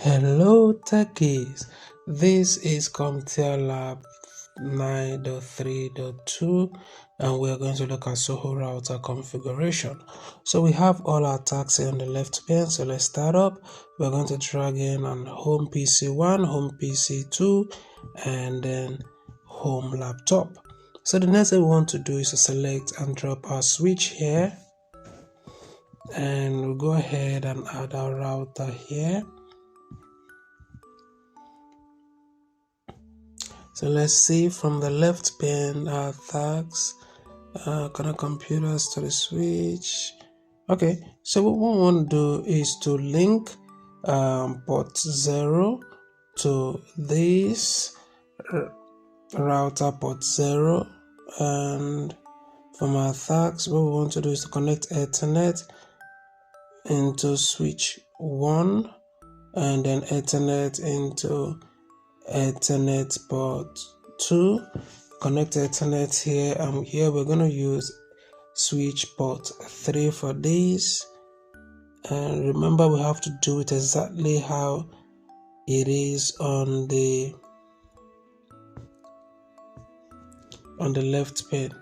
Hello techies, this is CompTIA Lab 9.3.2 and we're going to look at SOHO Router configuration. So we have all our tags here on the left pane, so let's start up. We're going to drag in on home PC 1, home PC 2 and then home laptop. So the next thing we want to do is to select and drop our switch here, and we'll go ahead and add our router here. So let's see from the left pane our tags, connect computers to the switch. Okay, so what we want to do is to link port 0 to this router port 0, and from our tags what we want to do is to connect Ethernet into switch 1 and then Ethernet into Ethernet port 2, connect Ethernet here, and here we're going to use switch port 3 for this. And remember, we have to do it exactly how it is on the left pane.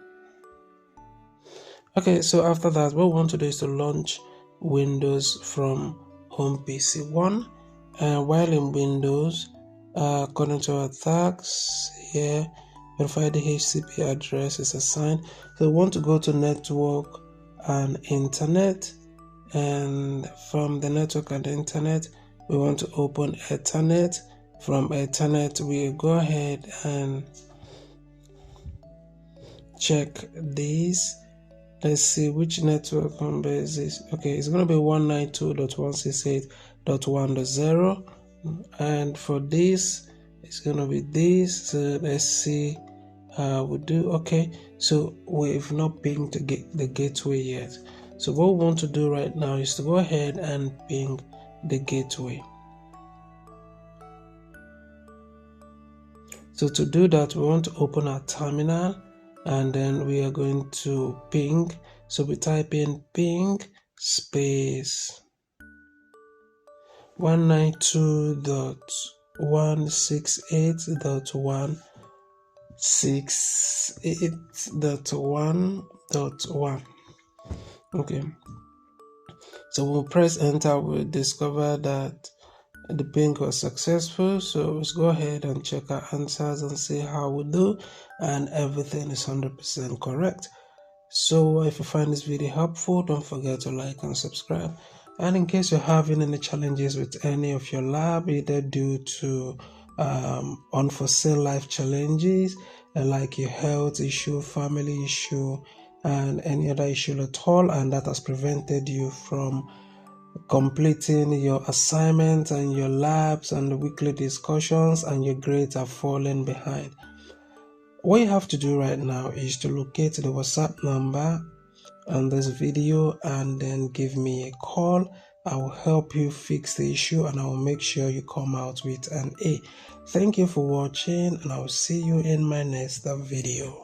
Okay, so after that what we want to do is to launch Windows from home PC 1, and while in Windows, according to our tags here, verify the DHCP address is assigned. So we want to go to network and internet, and from the network and internet we want to open Ethernet. From Ethernet we go ahead and check this. Let's see which network number is this. Okay, it's going to be 192.168.1.0, and for this it's going to be this. So let's see how we do. Okay, so we've not pinged the gateway yet. So what we want to do right now is to go ahead and ping the gateway. So to do that, we want to open our terminal, and then we are going to ping. So we type in ping space 192.168.168.1. Okay, so we'll press enter. We'll discover that the ping was successful. So let's go ahead and check our answers and see how we do, and everything is 100% correct. So if you find this video helpful, don't forget to like and subscribe. And in case you're having any challenges with any of your lab, either due to unforeseen life challenges like your health issue, family issue, and any other issue at all, and that has prevented you from completing your assignments and your labs and the weekly discussions, and your grades are falling behind, what you have to do right now is to locate the WhatsApp number on this video and then give me a call. I will help you fix the issue, and I will make sure you come out with an A. Thank you for watching, and I will see you in my next video.